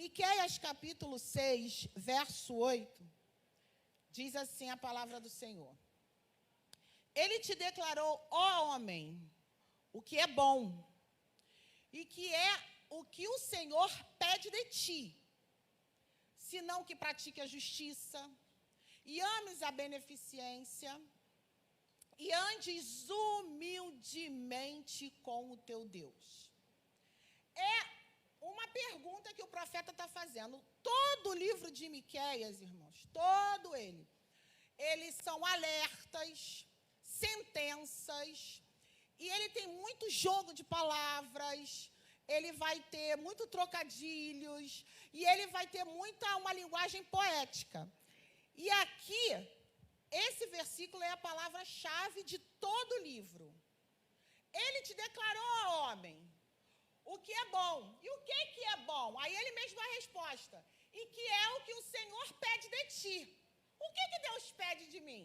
Miqueias capítulo 6, verso 8, diz assim a palavra do Senhor. Ele te declarou, ó homem, o que é bom, e que é o que o Senhor pede de ti, senão que pratique a justiça, e ames a beneficência, e andes humildemente com o teu Deus. É uma pergunta que o profeta está fazendo. Todo o livro de Miqueias, irmãos, todo ele, eles são alertas, sentenças, e ele tem muito jogo de palavras, ele vai ter muito trocadilhos, e ele vai ter uma linguagem poética. E aqui, esse versículo é a palavra-chave de todo o livro. Ele te declarou, ó homem, o que é bom. E o que é bom? Aí ele mesmo dá a resposta. E que é o que o Senhor pede de ti. O que Deus pede de mim?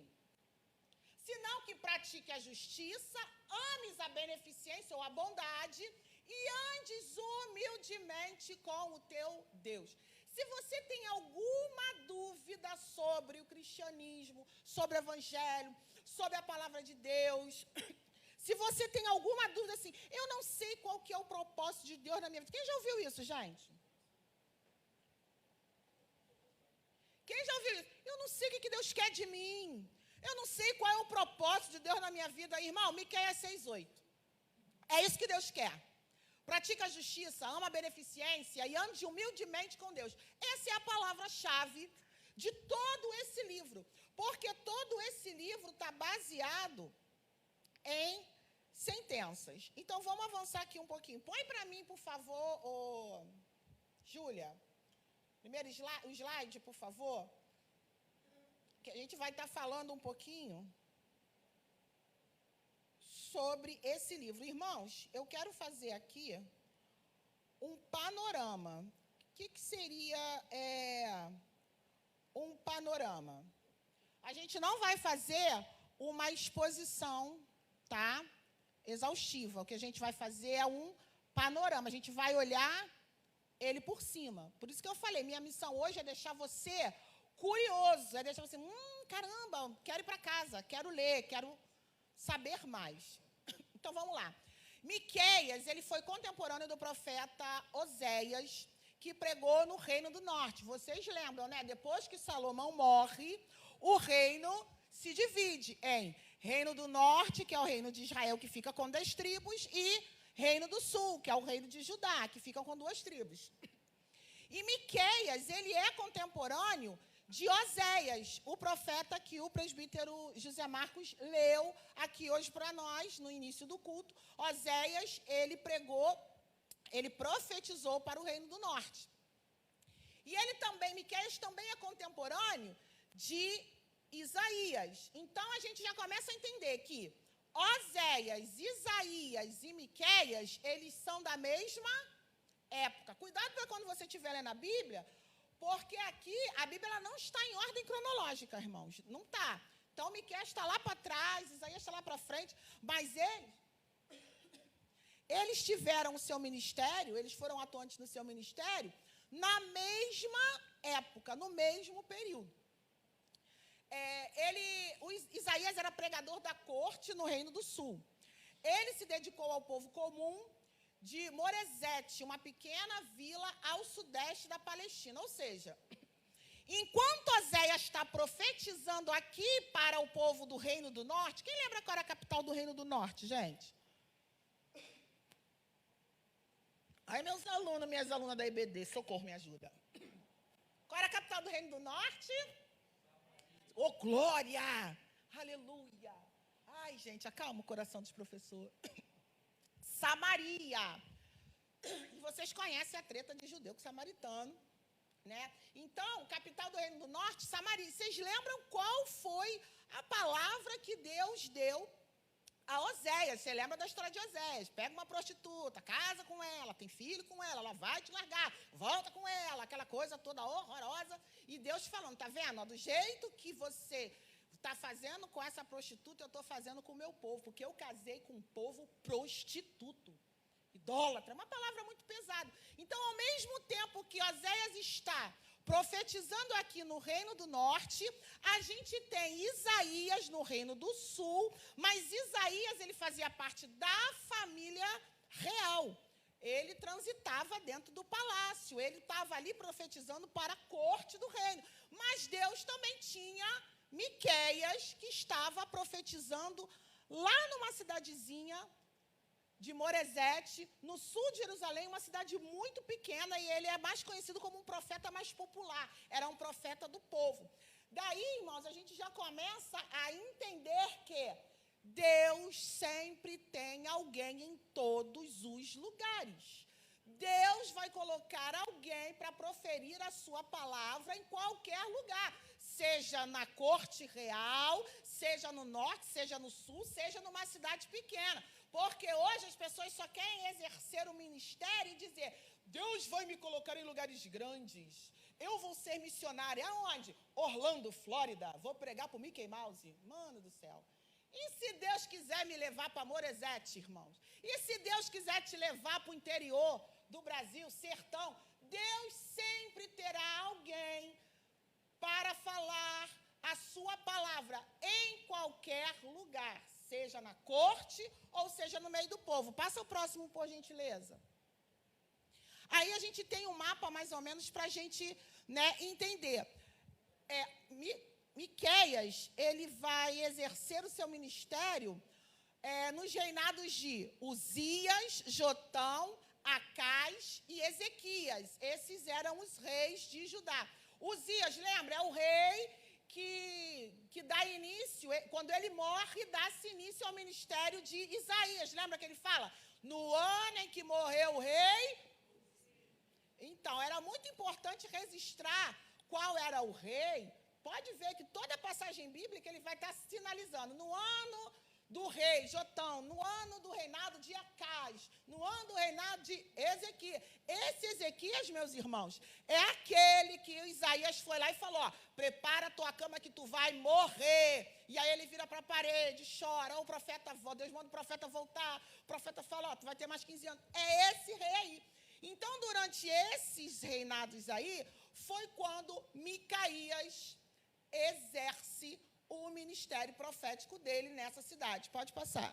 Senão que pratique a justiça, ames a beneficência ou a bondade e andes humildemente com o teu Deus. Se você tem alguma dúvida sobre o cristianismo, sobre o evangelho, sobre a palavra de Deus, se você tem alguma dúvida assim, eu não sei qual que é o propósito de Deus na minha vida. Quem já ouviu isso, gente? Quem já ouviu isso? Eu não sei o que Deus quer de mim. Eu não sei qual é o propósito de Deus na minha vida. Irmão, Miqueias 6:8. É isso que Deus quer. Pratica a justiça, ama a beneficência e ande humildemente com Deus. Essa é a palavra-chave de todo esse livro. Porque todo esse livro está baseado em sentenças. Então, vamos avançar aqui um pouquinho. Põe para mim, por favor, Júlia. Primeiro slide, por favor. Que a gente vai estar falando um pouquinho sobre esse livro. Irmãos, eu quero fazer aqui um panorama. O que seria um panorama? A gente não vai fazer uma exposição, tá, exaustiva. O que a gente vai fazer é um panorama. A gente vai olhar ele por cima. Por isso que eu falei, minha missão hoje é deixar você curioso, é deixar você, caramba, quero ir para casa, quero ler, quero saber mais. Então, vamos lá. Miqueias, ele foi contemporâneo do profeta Oséias, que pregou no Reino do Norte. Vocês lembram, né? Depois que Salomão morre, o reino se divide em Reino do Norte, que é o reino de Israel, que fica com 10 tribos, e Reino do Sul, que é o reino de Judá, que fica com 2 tribos. E Miqueias, ele é contemporâneo de Oséias, o profeta que o presbítero José Marcos leu aqui hoje para nós, no início do culto. Oséias, ele pregou, ele profetizou para o Reino do Norte. E ele também, Miqueias também é contemporâneo de Isaías. Então, a gente já começa a entender que Oséias, Isaías e Miqueias, eles são da mesma época. Cuidado para quando você estiver lendo a Bíblia, porque aqui a Bíblia ela não está em ordem cronológica, irmãos. Não está. Então, Miqueias está lá para trás, Isaías está lá para frente, mas eles tiveram o seu ministério, eles foram atuantes no seu ministério na mesma época, no mesmo período. Isaías era pregador da corte no Reino do Sul. Ele se dedicou ao povo comum de Moresete, uma pequena vila ao sudeste da Palestina. Ou seja, enquanto Oséias está profetizando aqui para o povo do Reino do Norte, quem lembra qual era a capital do Reino do Norte, gente? Aí, minhas alunas da EBD, socorro, me ajuda. Qual era a capital do Reino do Norte? Oh, glória! Aleluia! Ai, gente, acalma o coração dos professores. Samaria. E vocês conhecem a treta de judeu com samaritano, né? Então, capital do Reino do Norte, Samaria. Vocês lembram qual foi a palavra que Deus deu a Oséias? Você lembra da história de Oséias? Pega uma prostituta, casa com ela, tem filho com ela vai te largar, volta com ela, aquela coisa toda horrorosa. E Deus falando, tá vendo? Do jeito que você está fazendo com essa prostituta, eu estou fazendo com o meu povo, porque eu casei com um povo prostituto. E idólatra. É uma palavra muito pesada. Então, ao mesmo tempo que Oséias está profetizando aqui no Reino do Norte, a gente tem Isaías no Reino do Sul, mas Isaías ele fazia parte da família real. Ele transitava dentro do palácio, ele estava ali profetizando para a corte do reino. Mas Deus também tinha Miqueias, que estava profetizando lá numa cidadezinha de Moresete, no sul de Jerusalém, uma cidade muito pequena, e ele é mais conhecido como um profeta mais popular. Era um profeta do povo. Daí, irmãos, a gente já começa a entender que Deus sempre tem alguém em todos os lugares. Deus vai colocar alguém para proferir a sua palavra em qualquer lugar, seja na corte real, seja no norte, seja no sul, seja numa cidade pequena. Porque hoje as pessoas só querem exercer o ministério e dizer: Deus vai me colocar em lugares grandes. Eu vou ser missionária. Aonde? Orlando, Flórida. Vou pregar para o Mickey Mouse. Mano do céu. E se Deus quiser me levar para Moresete, irmãos? E se Deus quiser te levar para o interior do Brasil, sertão? Deus sempre terá alguém para falar a sua palavra em qualquer lugar, seja na corte ou seja no meio do povo. Passa o próximo, por gentileza. Aí a gente tem um mapa mais ou menos para a gente, entender. Miqueias, ele vai exercer o seu ministério nos reinados de Uzias, Jotão, Acás e Ezequias. Esses eram os reis de Judá. Uzias, lembra, é o rei que dá início, quando ele morre, dá-se início ao ministério de Isaías. Lembra que ele fala? No ano em que morreu o rei. Então, era muito importante registrar qual era o rei. Pode ver que toda passagem bíblica ele vai estar sinalizando. No ano do rei Jotão, no ano do reinado de Acás, no ano do reinado de Ezequias. Esse Ezequias, meus irmãos, é aquele que Isaías foi lá e falou: ó, prepara a tua cama que tu vai morrer. E aí ele vira para a parede, chora. O profeta, Deus manda o profeta voltar. O profeta fala: ó, tu vai ter mais 15 anos. É esse rei aí. Então, durante esses reinados aí, foi quando Micaías exerce o ministério profético dele nessa cidade. Pode passar.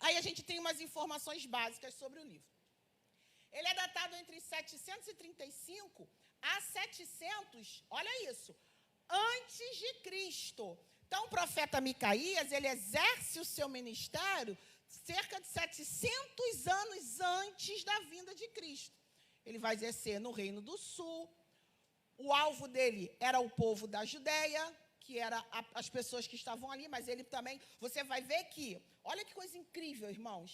Aí a gente tem umas informações básicas sobre o livro. Ele é datado entre 735 a 700, olha isso, antes de Cristo. Então, o profeta Micaías, ele exerce o seu ministério cerca de 700 anos antes da vinda de Cristo. Ele vai exercer no Reino do Sul. O alvo dele era o povo da Judéia, que eram as pessoas que estavam ali, mas ele também, você vai ver que, olha que coisa incrível, irmãos,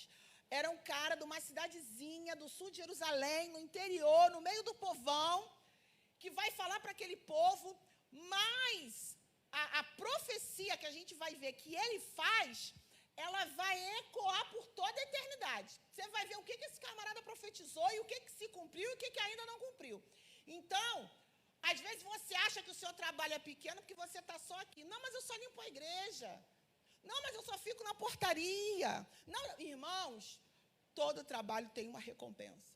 era um cara de uma cidadezinha do sul de Jerusalém, no interior, no meio do povão, que vai falar para aquele povo, mas a profecia que a gente vai ver que ele faz, ela vai ecoar por toda a eternidade. Você vai ver o que esse camarada profetizou e o que se cumpriu e o que ainda não cumpriu. Então, às vezes você acha que o seu trabalho é pequeno porque você está só aqui. Não, mas eu só limpo a igreja. Não, mas eu só fico na portaria. Não, irmãos, todo trabalho tem uma recompensa.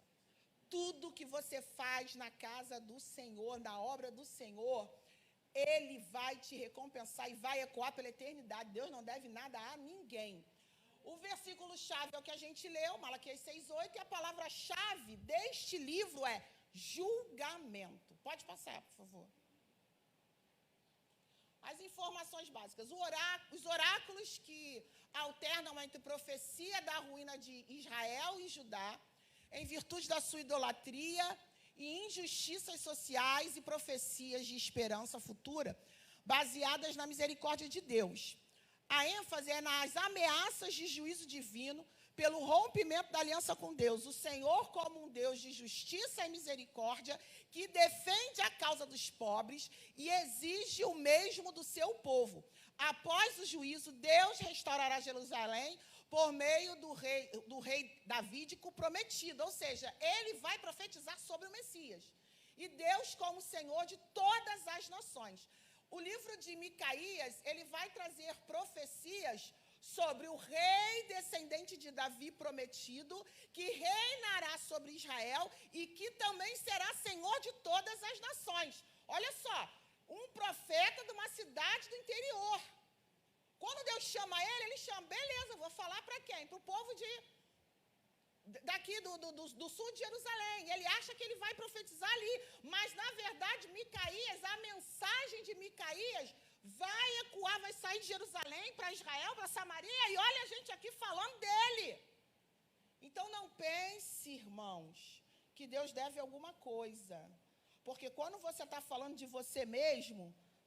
Tudo que você faz na casa do Senhor, na obra do Senhor, Ele vai te recompensar e vai ecoar pela eternidade. Deus não deve nada a ninguém. O versículo-chave é o que a gente leu, Malaquias 6:8, e a palavra-chave deste livro é julgamento. Pode passar, por favor. As informações básicas. Os oráculos que alternam entre profecia da ruína de Israel e Judá, em virtude da sua idolatria e injustiças sociais e profecias de esperança futura, baseadas na misericórdia de Deus. A ênfase é nas ameaças de juízo divino pelo rompimento da aliança com Deus. O Senhor, como um Deus de justiça e misericórdia, que defende a causa dos pobres e exige o mesmo do seu povo. Após o juízo, Deus restaurará Jerusalém por meio do rei davídico prometido. Ou seja, ele vai profetizar sobre o Messias. E Deus como Senhor de todas as nações. O livro de Micaías, ele vai trazer profecias sobre o rei descendente de Davi prometido, que reinará sobre Israel e que também será senhor de todas as nações. Olha só, um profeta de uma cidade do interior. Quando Deus chama ele, ele chama, beleza, vou falar para quem? Para o povo daqui do sul de Jerusalém. Ele acha que ele vai profetizar ali, mas na verdade Micaías, a mensagem de Micaías vai ecoar, vai sair de Jerusalém para Israel, para Samaria, e olha a gente aqui falando dele. Então não pense, irmãos, que Deus deve alguma coisa, porque quando você está falando de você mesmo,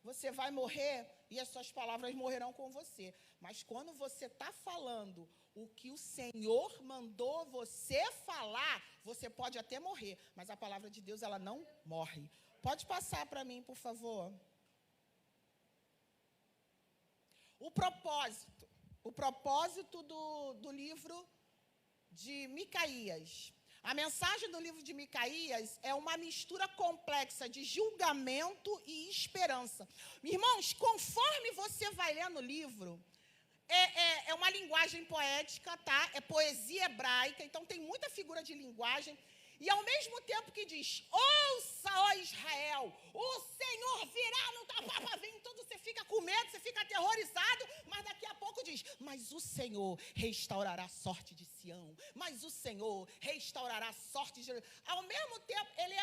você vai morrer e as suas palavras morrerão com você. Mas quando você está falando o que o Senhor mandou você falar, você pode até morrer, mas a palavra de Deus, ela não morre. Pode passar para mim, por favor. O propósito do livro de Micaías. A mensagem do livro de Micaías é uma mistura complexa de julgamento e esperança. Irmãos, conforme você vai lendo o livro, é uma linguagem poética, tá? É poesia hebraica, então tem muita figura de linguagem. E ao mesmo tempo que diz, ouça, ó Israel, o Senhor virá no tapapa, vem tudo, você fica com medo, você fica aterrorizado, mas daqui a pouco diz, mas o Senhor restaurará a sorte de Sião, mas o Senhor restaurará a sorte de Jerusalém. Ao mesmo tempo, ele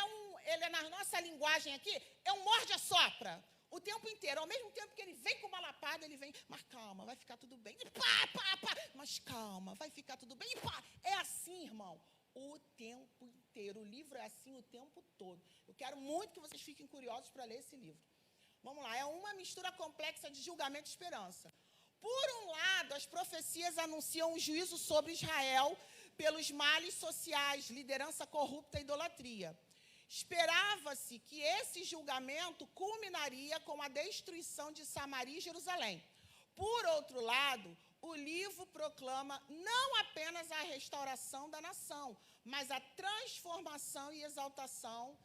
é na nossa linguagem aqui, é um morde-a-sopra. O tempo inteiro, ao mesmo tempo que ele vem com uma lapada, ele vem, mas calma, vai ficar tudo bem. E pá, pá, pá, mas calma, vai ficar tudo bem. E pá, é assim, irmão, o tempo inteiro. O livro é assim o tempo todo. Eu quero muito que vocês fiquem curiosos para ler esse livro. Vamos lá, é uma mistura complexa de julgamento e esperança. Por um lado, as profecias anunciam o juízo sobre Israel pelos males sociais, liderança corrupta e idolatria. Esperava-se que esse julgamento culminaria com a destruição de Samaria e Jerusalém. Por outro lado, o livro proclama não apenas a restauração da nação, mas a transformação e exaltação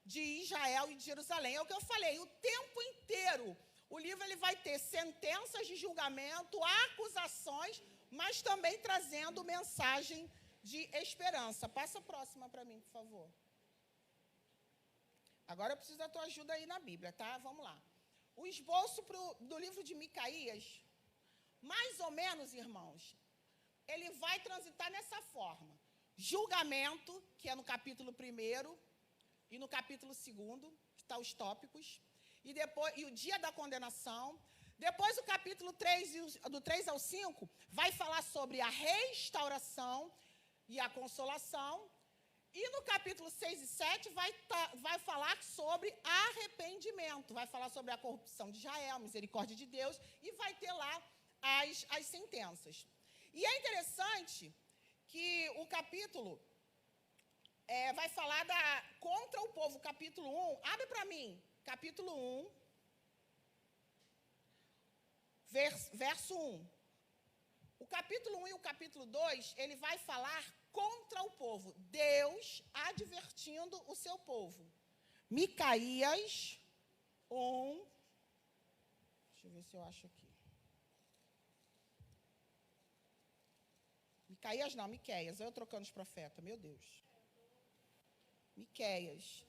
de Israel e de Jerusalém. É o que eu falei, o tempo inteiro, o livro ele vai ter sentenças de julgamento, acusações, mas também trazendo mensagem de esperança. Passa a próxima para mim, por favor. Agora eu preciso da tua ajuda aí na Bíblia, tá? Vamos lá. O esboço do livro de Micaías, mais ou menos, irmãos, ele vai transitar nessa forma. Julgamento, que é no capítulo 1º, e no capítulo 2º, que está os tópicos, e o dia da condenação. Depois, o capítulo 3, do 3 ao 5, vai falar sobre a restauração e a consolação. E no capítulo 6 e 7 vai falar sobre arrependimento, vai falar sobre a corrupção de Israel, misericórdia de Deus, e vai ter lá as sentenças. E é interessante que o capítulo vai falar contra o povo, capítulo 1, abre para mim, capítulo 1, verso 1. O capítulo 1 e o capítulo 2, ele vai falar contra o povo, Deus advertindo o seu povo. Micaías 1, deixa eu ver se eu acho aqui. Micaías não, Miqueias, eu trocando os profetas, meu Deus. Miqueias.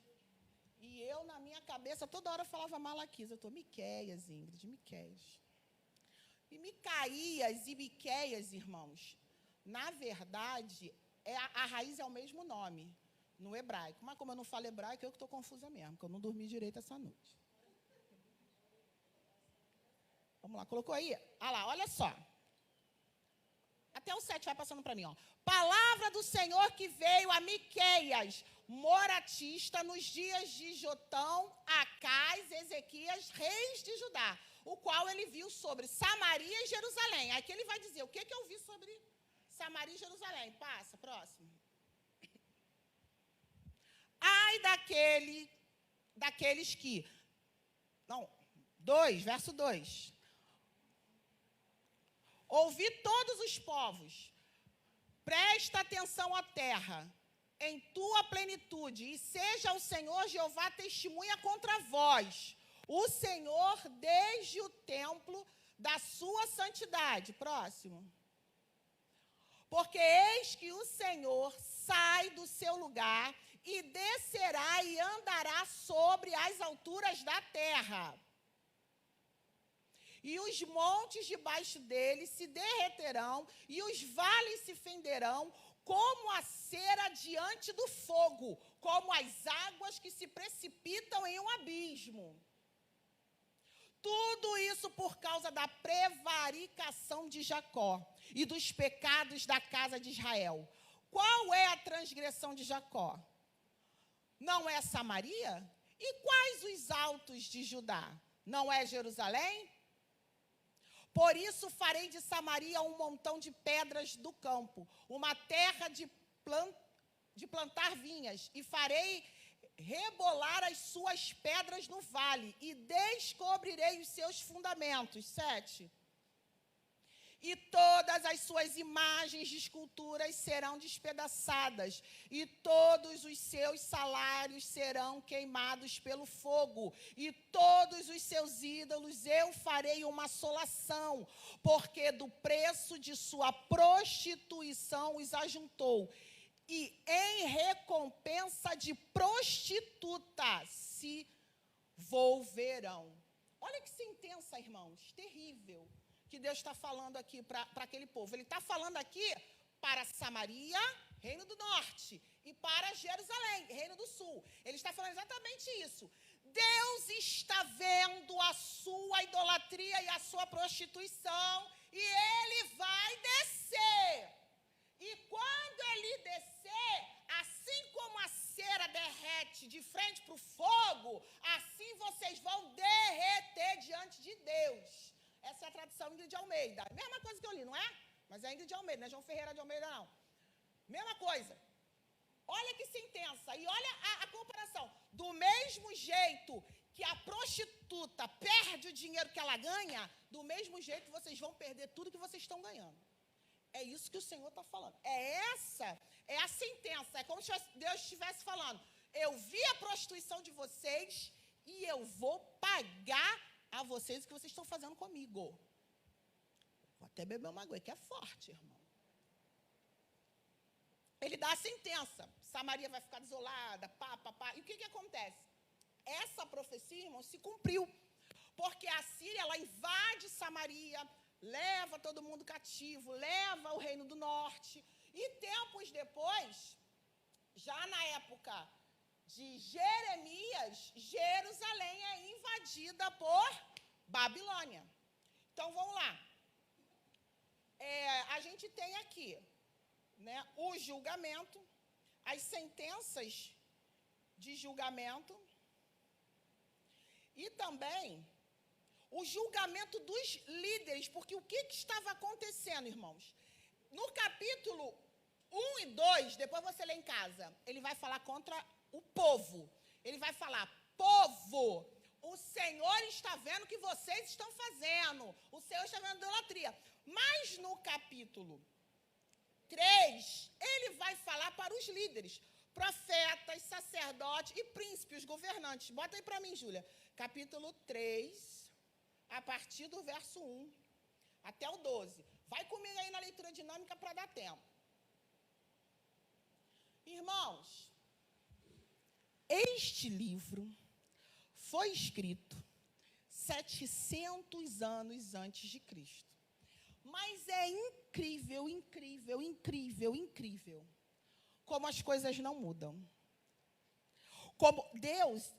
E eu, na minha cabeça, toda hora eu falava Malaquias, eu estou Miqueias, Ingrid, Miqueias. E Micaías e Miqueias, irmãos, na verdade, a raiz é o mesmo nome, no hebraico. Mas como eu não falo hebraico, eu que estou confusa mesmo, porque eu não dormi direito essa noite. Vamos lá, colocou aí? Ah lá, olha só. Até o 7 vai passando para mim, ó. Palavra do Senhor que veio a Miqueias, moratista, nos dias de Jotão, Acais, Ezequias, reis de Judá, o qual ele viu sobre Samaria e Jerusalém. Aqui ele vai dizer o que eu vi sobre Samaria e Jerusalém. Passa, próximo. Ai daqueles que... Não, 2, verso 2. Ouvi todos os povos, presta atenção à terra, em tua plenitude, e seja o Senhor Jeová testemunha contra vós. O Senhor, desde o templo, da sua santidade. Próximo. Porque eis que o Senhor sai do seu lugar e descerá e andará sobre as alturas da terra. E os montes debaixo dele se derreterão, e os vales se fenderão, como a cera diante do fogo, como as águas que se precipitam em um abismo. Tudo isso por causa da prevaricação de Jacó e dos pecados da casa de Israel. Qual é a transgressão de Jacó? Não é Samaria? E quais os altos de Judá? Não é Jerusalém? Por isso farei de Samaria um montão de pedras do campo, uma terra de plantar vinhas, e farei rebolar as suas pedras no vale, e descobrirei os seus fundamentos. 7. E todas as suas imagens de esculturas serão despedaçadas, e todos os seus salários serão queimados pelo fogo, e todos os seus ídolos eu farei uma assolação, porque do preço de sua prostituição os ajuntou, e em recompensa de prostituta se volverão. Olha que sentença, irmãos, terrível, que Deus está falando aqui para aquele povo. Ele está falando aqui para Samaria, Reino do Norte, e para Jerusalém, Reino do Sul. Ele está falando exatamente isso. Deus está vendo a sua idolatria e a sua prostituição, e Ele vai descer. E quando Ele descer, assim como a cera derrete de frente para o fogo, assim vocês vão derreter diante de Deus. Essa é a tradução Ingrid de Almeida. Mesma coisa que eu li, não é? Mas é Ingrid de Almeida, não é João Ferreira de Almeida, não. Mesma coisa. Olha que sentença. E olha a comparação. Do mesmo jeito que a prostituta perde o dinheiro que ela ganha, do mesmo jeito vocês vão perder tudo que vocês estão ganhando. É isso que o Senhor está falando. É a sentença. É como se Deus estivesse falando. Eu vi a prostituição de vocês e eu vou pagar a vocês o que vocês estão fazendo comigo. Vou até beber uma água, que é forte, irmão. Ele dá a sentença. Samaria vai ficar desolada, E o que acontece? Essa profecia, irmão, se cumpriu. Porque a Síria, ela invade Samaria, leva todo mundo cativo, leva o Reino do Norte. E tempos depois, já na época de Jeremias, Jerusalém é invadida por Babilônia. Então, vamos lá. A gente tem aqui, né, o julgamento, as sentenças de julgamento e também o julgamento dos líderes, porque o que estava acontecendo, irmãos? No capítulo 1 e 2, depois você lê em casa, ele vai falar contra o povo. Ele vai falar, povo, o Senhor está vendo o que vocês estão fazendo. O Senhor está vendo a idolatria. Mas no capítulo 3, ele vai falar para os líderes, profetas, sacerdotes e príncipes, governantes. Bota aí para mim, Júlia. Capítulo 3, a partir do verso 1 até o 12. Vai comigo aí na leitura dinâmica para dar tempo. Irmãos, este livro foi escrito 700 anos antes de Cristo. Mas é incrível, incrível, incrível, incrível como as coisas não mudam. Como Deus,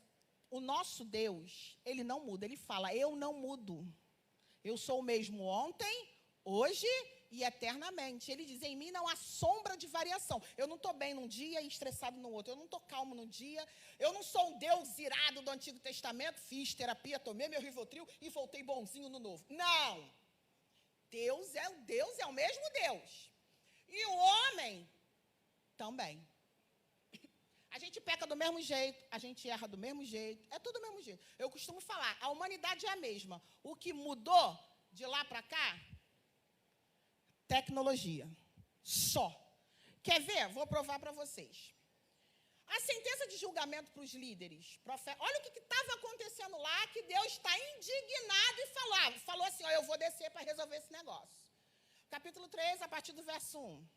o nosso Deus, Ele não muda. Ele fala, eu não mudo. Eu sou o mesmo ontem, hoje e eternamente. Ele diz, em mim não há sombra de variação. Eu não estou bem num dia e estressado no outro. Eu não estou calmo num dia. Eu não sou um Deus irado do Antigo Testamento. Fiz terapia, tomei meu Rivotril e voltei bonzinho no Novo. Não. Deus é o mesmo Deus. E o homem também. A gente peca do mesmo jeito, a gente erra do mesmo jeito, é tudo do mesmo jeito. Eu costumo falar, a humanidade é a mesma. O que mudou de lá para cá? Tecnologia. Só. Quer ver? Vou provar para vocês. A sentença de julgamento para os líderes. Olha o que estava acontecendo lá, que Deus está indignado e falou assim, ó, eu vou descer para resolver esse negócio. Capítulo 3, a partir do verso 1.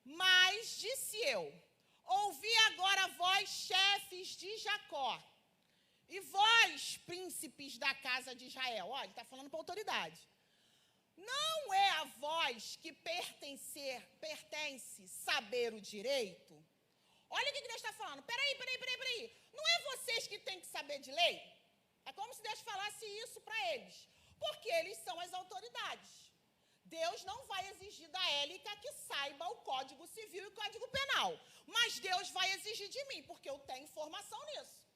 Mas disse eu, ouvi agora vós, chefes de Jacó, e vós, príncipes da casa de Israel. Olha, ele está falando para a autoridade. Não é a vós que pertence saber o direito? Olha o que Deus está falando. Peraí. Não é vocês que têm que saber de lei? É como se Deus falasse isso para eles. Porque eles são as autoridades. Deus não vai exigir da Élica que saiba o Código Civil e o Código Penal. Mas Deus vai exigir de mim, porque eu tenho informação nisso.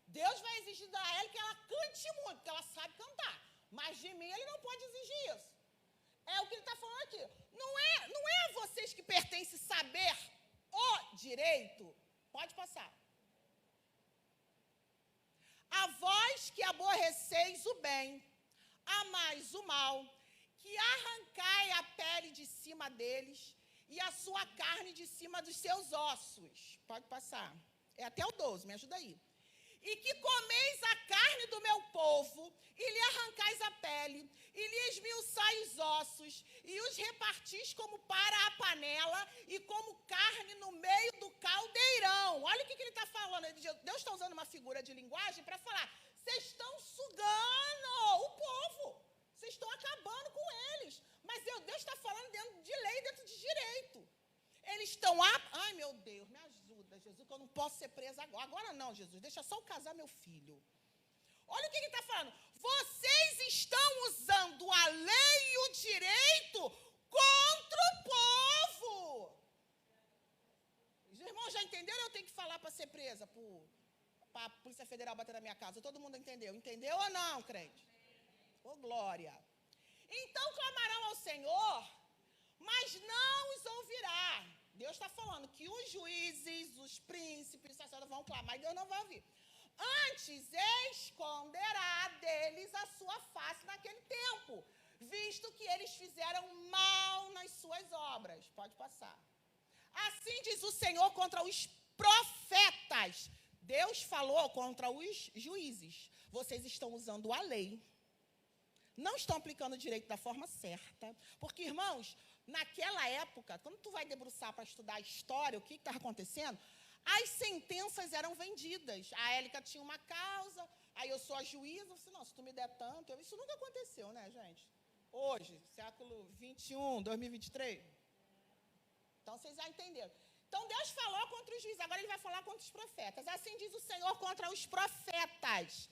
Deus vai exigir da Élica que ela cante muito, porque ela sabe cantar. Mas de mim ele não pode exigir isso. É o que ele está falando aqui. Não é a vocês que pertence saber o direito. Pode passar. A vós que aborreceis o bem, amais o mal, que arrancai a pele de cima deles e a sua carne de cima dos seus ossos. Pode passar. É até o 12, me ajuda aí. E que comeis a carne do meu povo, e lhe arrancais a pele, e lhe esmiuçais os ossos, e os repartis como para a panela, e como carne no meio do caldeirão. Olha o que ele está falando. Deus está usando uma figura de linguagem para falar, vocês estão sugando o povo, vocês estão acabando com eles. Mas Deus está falando dentro de lei, dentro de direito. Eles estão... Ai, meu Deus, me ajuda, Jesus, que eu não posso ser presa agora. Agora não, Jesus, deixa só eu casar meu filho. Olha o que ele está falando. Vocês estão usando a lei e o direito contra o povo. Os irmãos já entenderam? Eu tenho que falar para ser presa, para a Polícia Federal bater na minha casa. Todo mundo entendeu? Entendeu ou não, crente? Ô, glória. Então clamarão ao Senhor, mas não os ouvirá. Deus está falando que os juízes, os príncipes, os sacerdotes vão clamar, e Deus não vai ouvir. Antes esconderá deles a sua face naquele tempo, visto que eles fizeram mal nas suas obras. Pode passar. Assim diz o Senhor contra os profetas. Deus falou contra os juízes. Vocês estão usando a lei. Não estão aplicando o direito da forma certa. Porque, irmãos, naquela época, quando tu vai debruçar para estudar a história, o que estava acontecendo, as sentenças eram vendidas. A Élica tinha uma causa, aí eu sou a juíza, eu disse, não, se tu me der tanto... Isso nunca aconteceu, né, gente? Hoje, século 21, 2023. Então, vocês já entenderam. Então, Deus falou contra os juízes, agora ele vai falar contra os profetas. Assim diz o Senhor contra os profetas,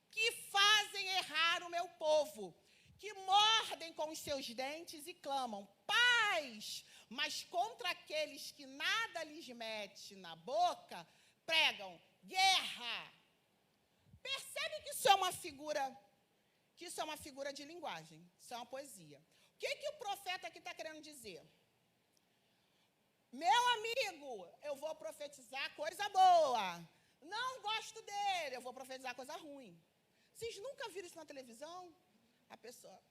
que fazem errar o meu povo, que mordem com os seus dentes e clamam, paz, mas contra aqueles que nada lhes mete na boca, pregam guerra. Percebe que isso é uma figura de linguagem, isso é uma poesia. O que o profeta aqui está querendo dizer? Meu amigo, eu vou profetizar coisa boa. Não gosto dele, eu vou profetizar coisa ruim. Vocês nunca viram isso na televisão? A pessoa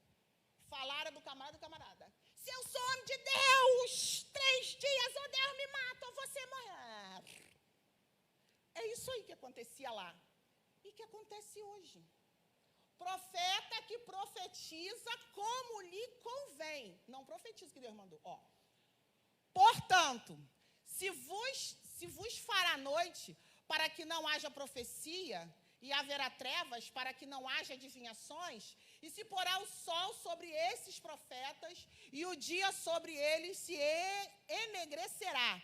falaram do camarada. Se eu sou homem de Deus, 3 dias ou Deus me mata ou você morrer. É isso aí que acontecia lá. E que acontece hoje. Profeta que profetiza como lhe convém. Não profetiza que Deus mandou. Ó. Portanto, se vos fará noite para que não haja profecia, e haverá trevas para que não haja adivinhações, e se porá o sol sobre esses profetas, e o dia sobre eles se enegrecerá.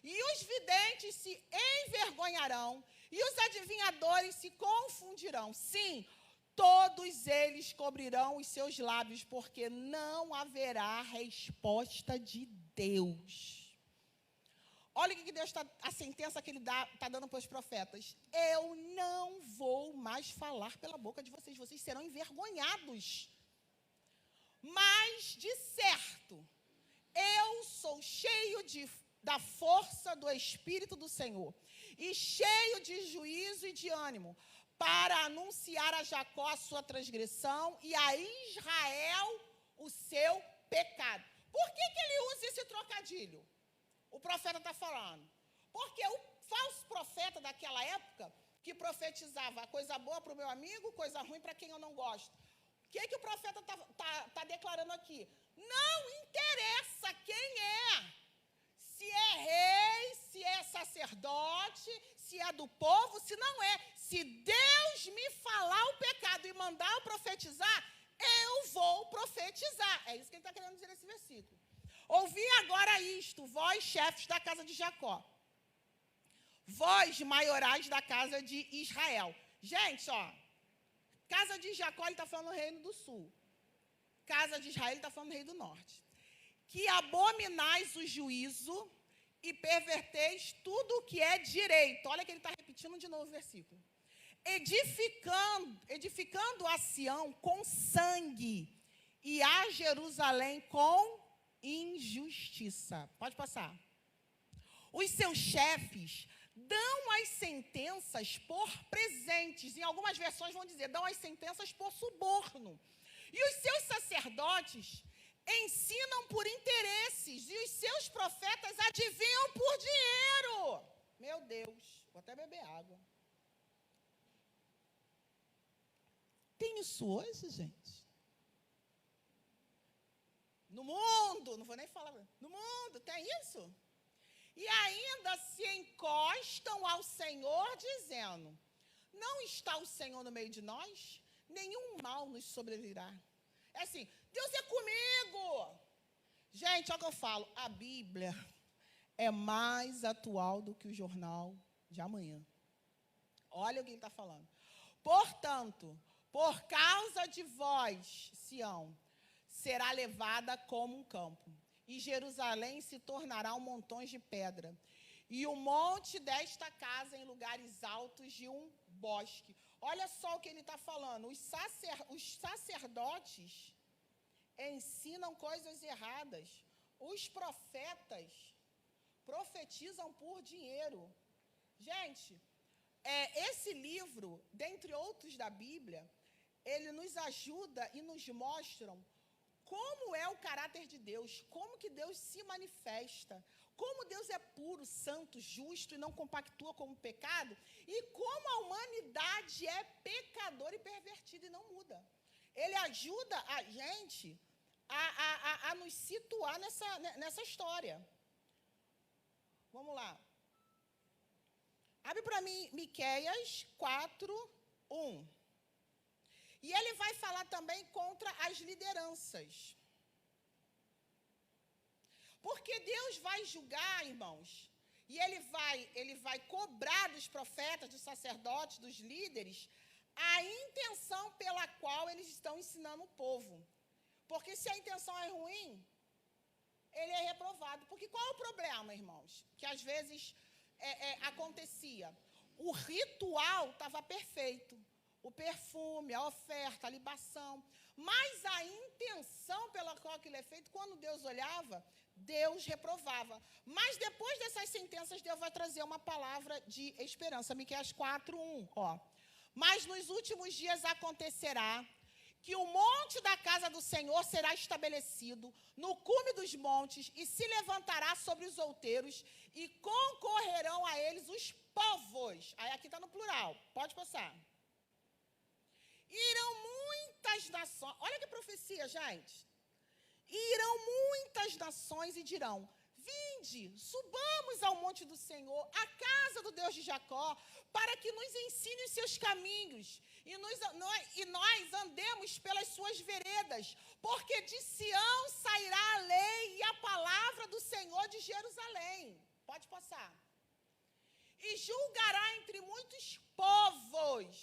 E os videntes se envergonharão, e os adivinhadores se confundirão. Sim, todos eles cobrirão os seus lábios, porque não haverá resposta de Deus. Olha o que Deus está, a sentença que ele está dando para os profetas. Eu não vou mais falar pela boca de vocês, vocês serão envergonhados. Mas, de certo, eu sou cheio da força do Espírito do Senhor, e cheio de juízo e de ânimo, para anunciar a Jacó a sua transgressão e a Israel o seu pecado. Por que ele usa esse trocadilho? O profeta está falando. Porque o profetizava? Coisa boa para o meu amigo, coisa ruim para quem eu não gosto. O que o profeta está declarando aqui? Não interessa quem é. Se é rei, se é sacerdote, se é do povo, se não é. Se Deus me falar o pecado e mandar eu profetizar, eu vou profetizar. É isso que ele está querendo dizer nesse versículo. Ouvi agora isto, vós, chefes da casa de Jacó. Vós, maiorais da casa de Israel. Gente, ó. Casa de Jacó, ele está falando do reino do sul. Casa de Israel, ele está falando do reino do norte. Que abominais o juízo e perverteis tudo o que é direito. Olha que ele está repetindo de novo o versículo. Edificando a Sião com sangue e a Jerusalém com injustiça. Pode passar. Os seus chefes dão as sentenças por presentes. Em algumas versões vão dizer, dão as sentenças por suborno. E os seus sacerdotes ensinam por interesses. E os seus profetas adivinham por dinheiro. Meu Deus, vou até beber água. Tem isso hoje, gente? No mundo, não vou nem falar. No mundo, tem isso? E ainda se encostam ao Senhor, dizendo, não está o Senhor no meio de nós? Nenhum mal nos sobrevirá. É assim, Deus é comigo. Gente, olha o que eu falo, a Bíblia é mais atual do que o jornal de amanhã. Olha o que ele está falando. Portanto, por causa de vós, Sião, será levada como um campo. E Jerusalém se tornará um montão de pedra. E o monte desta casa em lugares altos de um bosque. Olha só o que ele está falando. Os sacerdotes ensinam coisas erradas. Os profetas profetizam por dinheiro. Gente, esse livro, dentre outros da Bíblia, ele nos ajuda e nos mostra como é o caráter de Deus, como que Deus se manifesta, como Deus é puro, santo, justo e não compactua com o pecado, e como a humanidade é pecadora e pervertida e não muda. Ele ajuda a gente a nos situar nessa história. Vamos lá. Abre para mim Miqueias 4:1. E ele vai falar também contra as lideranças. Porque Deus vai julgar, irmãos, e ele vai cobrar dos profetas, dos sacerdotes, dos líderes, a intenção pela qual eles estão ensinando o povo. Porque se a intenção é ruim, ele é reprovado. Porque qual é o problema, irmãos? Que às vezes acontecia. O ritual estava perfeito. O perfume, a oferta, a libação. Mas a intenção pela qual aquilo é feito, quando Deus olhava, Deus reprovava. Mas depois dessas sentenças, Deus vai trazer uma palavra de esperança. Miqueias 4:1, ó. Mas nos últimos dias acontecerá que o monte da casa do Senhor será estabelecido no cume dos montes e se levantará sobre os outeiros e concorrerão a eles os povos. Aí aqui está no plural, pode passar. Irão muitas nações, olha que profecia, gente. Irão muitas nações e dirão, vinde, subamos ao monte do Senhor, à casa do Deus de Jacó, para que nos ensine os seus caminhos, e nós andemos pelas suas veredas, porque de Sião sairá a lei e a palavra do Senhor de Jerusalém. Pode passar. E julgará entre muitos povos.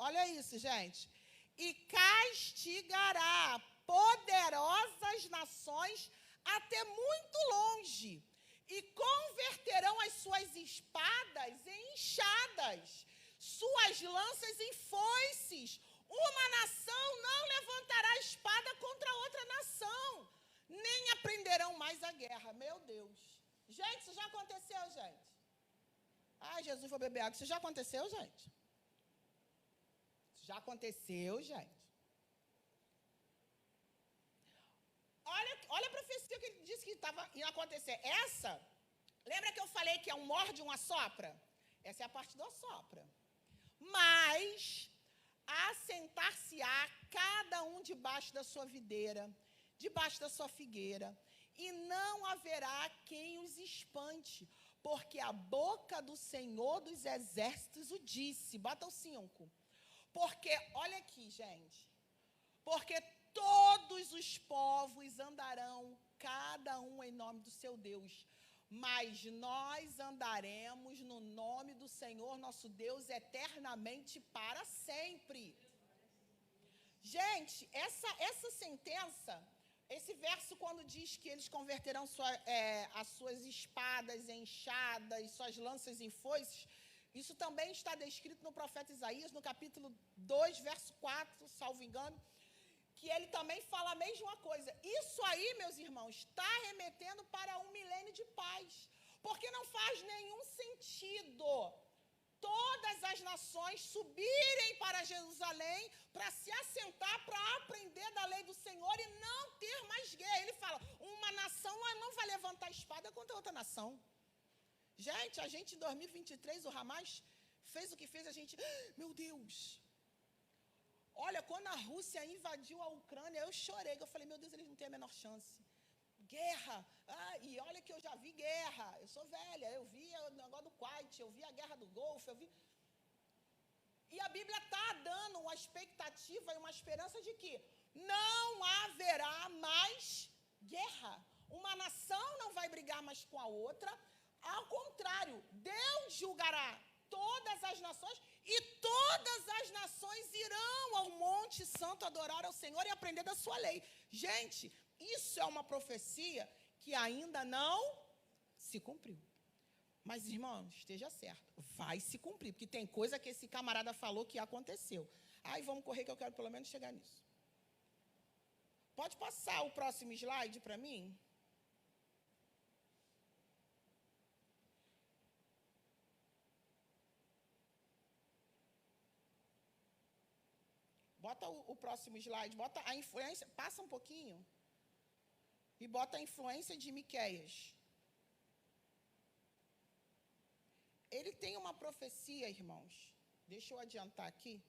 Olha isso, gente. E castigará poderosas nações até muito longe, e converterão as suas espadas em enxadas, suas lanças em foices. Uma nação não levantará espada contra outra nação, nem aprenderão mais a guerra. Meu Deus. Gente, isso já aconteceu, gente? Ai, Jesus, vou beber água. Isso já aconteceu, gente? Isso já aconteceu, gente? Olha a profecia que ele disse que ia acontecer. Essa, lembra que eu falei que é um morde, um assopra? Essa é a parte do assopra. Mas assentar-se-á cada um debaixo da sua videira, debaixo da sua figueira, e não haverá quem os espante, porque a boca do Senhor dos Exércitos o disse. Bota o 5. Porque, olha aqui, gente, porque todos os povos andarão, cada um em nome do seu Deus, mas nós andaremos no nome do Senhor nosso Deus eternamente para sempre. Gente, essa sentença, esse verso quando diz que eles converterão as suas espadas em enxadas, suas lanças em foices, isso também está descrito no profeta Isaías, no capítulo 2, verso 4, salvo engano, que ele também fala a mesma coisa. Isso aí, meus irmãos, está remetendo para um milênio de paz, porque não faz nenhum sentido todas as nações subirem para Jerusalém para se assentar, para aprender da lei do Senhor e não ter mais guerra. Ele fala, uma nação não vai levantar espada contra outra nação. Gente, a gente em 2023, o Hamas fez o que fez, a gente, meu Deus. Olha, quando a Rússia invadiu a Ucrânia, eu chorei, eu falei, meu Deus, eles não têm a menor chance. Guerra, e olha que eu já vi guerra, eu sou velha, eu vi o negócio do Kuwait, eu vi a guerra do Golfo, eu vi... E a Bíblia está dando uma expectativa e uma esperança de que não haverá mais guerra. Uma nação não vai brigar mais com a outra, ao contrário, Deus julgará todas as nações e todas as nações irão ao Monte Santo adorar ao Senhor e aprender da sua lei. Gente, isso é uma profecia que ainda não se cumpriu. Mas, irmãos, esteja certo, vai se cumprir, porque tem coisa que esse camarada falou que aconteceu. Aí vamos correr que eu quero pelo menos chegar nisso. Pode passar o próximo slide para mim? Bota o próximo slide, bota a influência, passa um pouquinho, e bota a influência de Miqueias. Ele tem uma profecia, irmãos, deixa eu adiantar aqui,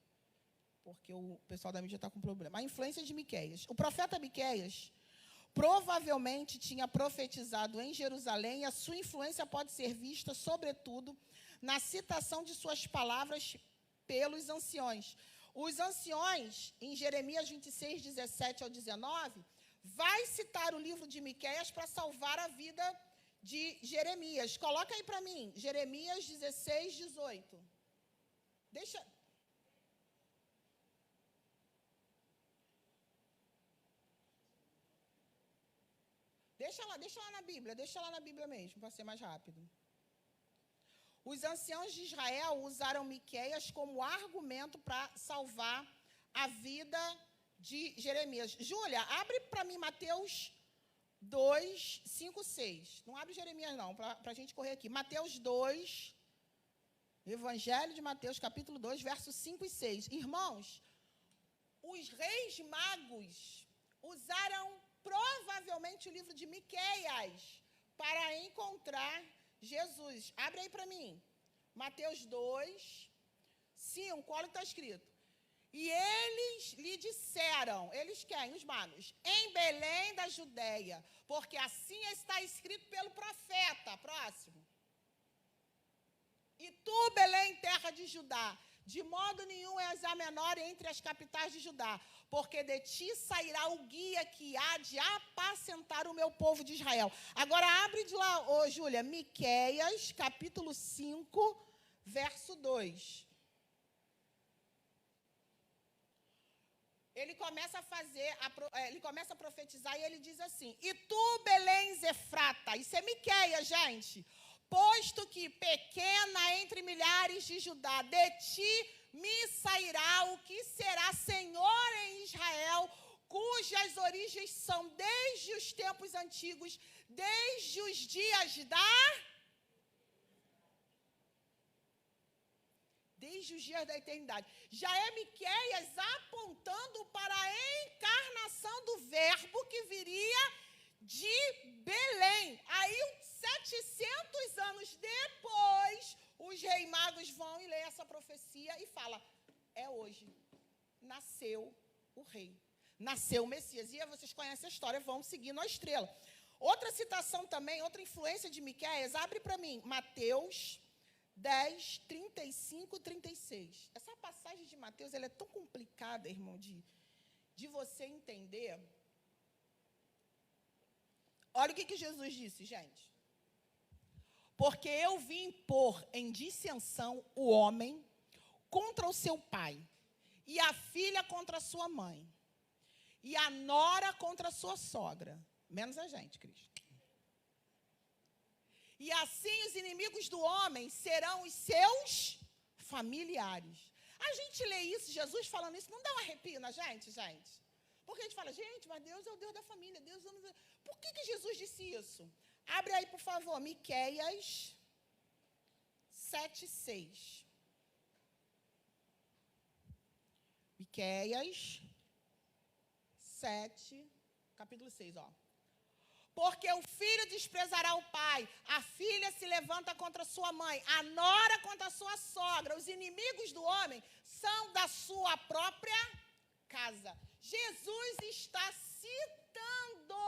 porque o pessoal da mídia está com problema. A influência de Miqueias. O profeta Miqueias provavelmente tinha profetizado em Jerusalém, e a sua influência pode ser vista, sobretudo, na citação de suas palavras pelos anciões. Os anciões, em Jeremias 26, 17 ao 19, vai citar o livro de Miqueias para salvar a vida de Jeremias. Coloca aí para mim, Jeremias 16, 18. Deixa lá na Bíblia mesmo, para ser mais rápido. Os anciãos de Israel usaram Miqueias como argumento para salvar a vida de Jeremias. Júlia, abre para mim Mateus 2, 5, 6. Não abre Jeremias não, para a gente correr aqui. Mateus 2, Evangelho de Mateus, capítulo 2, versos 5 e 6. Irmãos, os reis magos usaram provavelmente o livro de Miqueias para encontrar Jesus. Abre aí para mim. Mateus 2, 5, olha o que está escrito. E eles lhe disseram, eles quem? Os magos, em Belém da Judeia, porque assim está escrito pelo profeta. Próximo. E tu, Belém, terra de Judá, de modo nenhum és a menor entre as capitais de Judá, porque de ti sairá o guia que há de apacentar o meu povo de Israel. Agora abre de lá, Júlia, Miqueias, capítulo 5, verso 2. Ele começa a profetizar e ele diz assim, e tu, Belém, Efrata, isso é Miqueias, gente, posto que pequena entre milhares de Judá, de ti me sairá o que será Senhor em Israel, cujas origens são desde os tempos antigos, desde os dias desde os dias da eternidade. Já é Miqueias apontando para a encarnação do verbo que viria de Belém. Aí, 700 anos depois, os reis magos vão e lêem essa profecia e falam, hoje. Nasceu o rei. Nasceu o Messias. E aí vocês conhecem a história, vão seguindo a estrela. Outra citação também, outra influência de Miqueias, abre para mim, Mateus 10, 35 e 36. Essa passagem de Mateus, ela é tão complicada, irmão, de você entender. Olha o que Jesus disse, gente. Porque eu vim pôr em dissensão o homem contra o seu pai, e a filha contra a sua mãe, e a nora contra a sua sogra. Menos a gente, Cristo. E assim os inimigos do homem serão os seus familiares. A gente lê isso, Jesus falando isso, não dá um arrepio na gente, gente? Porque a gente fala, gente, mas Deus é o Deus da família. Deus ama... Por que Jesus disse isso? Abre aí, por favor, Miqueias 7:6. Miqueias 7, capítulo 6, ó. Porque o filho desprezará o pai, a filha se levanta contra sua mãe, a nora contra a sua sogra. Os inimigos do homem são da sua própria casa. Jesus está citando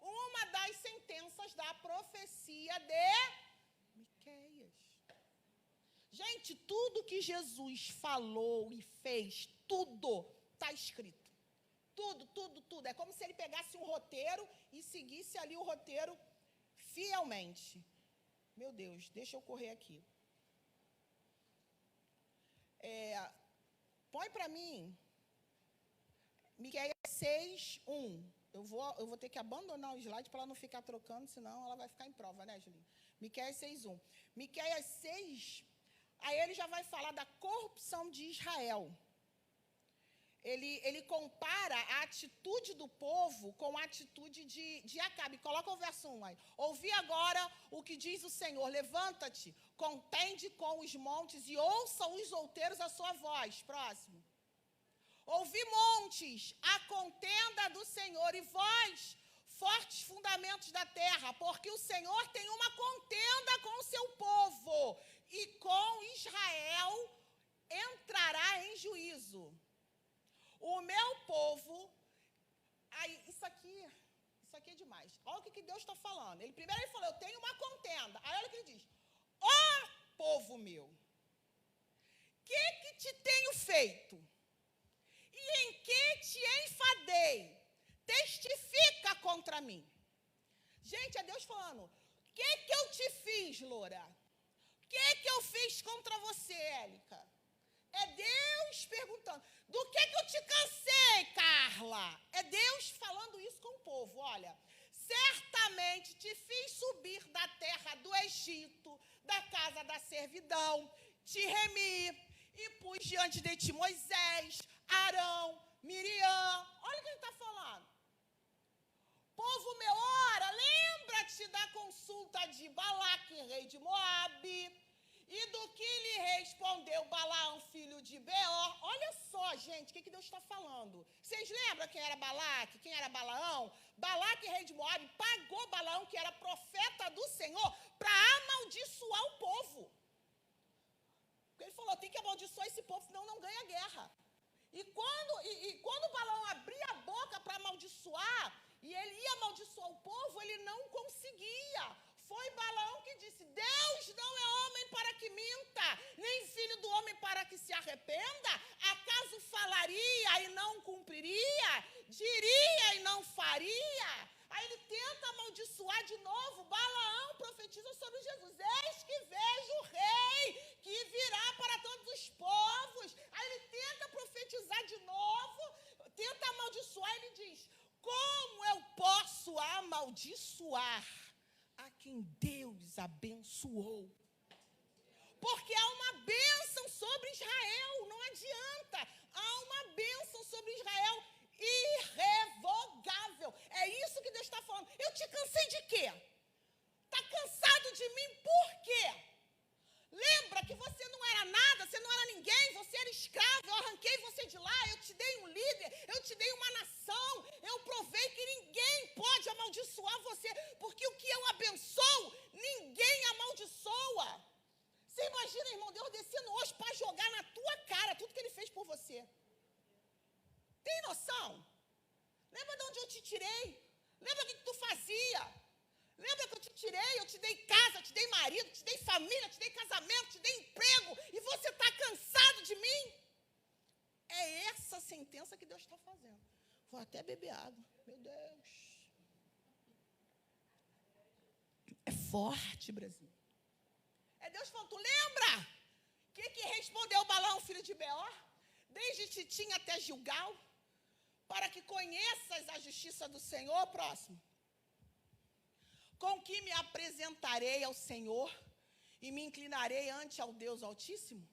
uma das sentenças da profecia de Miqueias. Gente, tudo que Jesus falou e fez, tudo está escrito. Tudo. É como se ele pegasse um roteiro e seguisse ali o roteiro fielmente. Meu Deus, deixa eu correr aqui. Põe para mim, Miqueias 6:1. Eu vou ter que abandonar o slide para ela não ficar trocando, senão ela vai ficar em prova, né, Julinha? Miqueias 6:1. Miqueias 6, aí ele já vai falar da corrupção de Israel. Ele compara a atitude do povo com a atitude de Acabe. Coloca o verso 1 aí. Ouvi agora o que diz o Senhor. Levanta-te, contende com os montes e ouça os outeiros a sua voz. Próximo. Ouvi montes, a contenda do Senhor, e vós, fortes fundamentos da terra, porque o Senhor tem uma contenda com o seu povo, e com Israel entrará em juízo. O meu povo, aí, isso aqui é demais. Olha o que Deus está falando. Primeiro ele falou, eu tenho uma contenda. Aí olha o que ele diz. Ó povo meu, que te tenho feito? E em que te enfadei? Testifica contra mim. Gente, é Deus falando, o que eu te fiz, Loura? O que eu fiz contra você, Élica? É Deus perguntando. Do que eu te cansei, Carla? É Deus falando isso com o povo. Olha, certamente te fiz subir da terra do Egito, da casa da servidão, te remi e pus diante de ti Moisés, Arão, Miriam. Olha o que ele está falando. Povo meu, ora, lembra-te da consulta de Balaque, rei de Moabe, e do que lhe respondeu Balaão, filho de Beor. Olha só, gente, o que Deus está falando. Vocês lembram quem era Balaque, quem era Balaão? Balaque, rei de Moabe, pagou Balaão, que era profeta do Senhor, para amaldiçoar o povo. Ele falou, tem que amaldiçoar esse povo, senão não ganha guerra. E quando Balaão abria a boca para amaldiçoar, e ele ia amaldiçoar o povo, ele não conseguia. Foi Balaão que disse, Deus não é homem para que minta, nem filho do homem para que se arrependa. Acaso falaria e não cumpriria? Diria e não faria? Aí ele tenta amaldiçoar de novo. Balaão profetiza sobre Jesus. Eis que vejo o rei que virá para todos os povos. Aí ele tenta profetizar de novo, tenta amaldiçoar. Ele diz, como eu posso amaldiçoar a quem Deus abençoou? Porque há uma bênção sobre Israel, não adianta. Há uma bênção sobre Israel irrevogável. É isso que Deus está falando. Eu te cansei de quê? Está cansado de mim por quê? Lembra que você não era nada, você não era ninguém, você era escravo, eu arranquei você de lá, eu te dei um líder, eu te dei uma nação, eu provei que ninguém pode amaldiçoar você, porque o que eu abençoo, ninguém amaldiçoa. Você imagina Imagina, irmão, Deus descendo hoje para jogar na tua cara tudo que Ele fez por você. Tem noção? Lembra de onde eu te tirei? Lembra o que tu fazia? Lembra que eu te tirei, eu te dei casa, te dei marido, te dei família, te dei casamento, te dei emprego, e você está cansado de mim? É essa sentença que Deus está fazendo. Vou até beber água. Meu Deus. É forte, Brasil. É Deus falando, tu lembra? Que respondeu Balaão, filho de Beor? Desde Titim até Gilgal, para que conheças a justiça do Senhor. Próximo. Com que me apresentarei ao Senhor e me inclinarei ante ao Deus Altíssimo?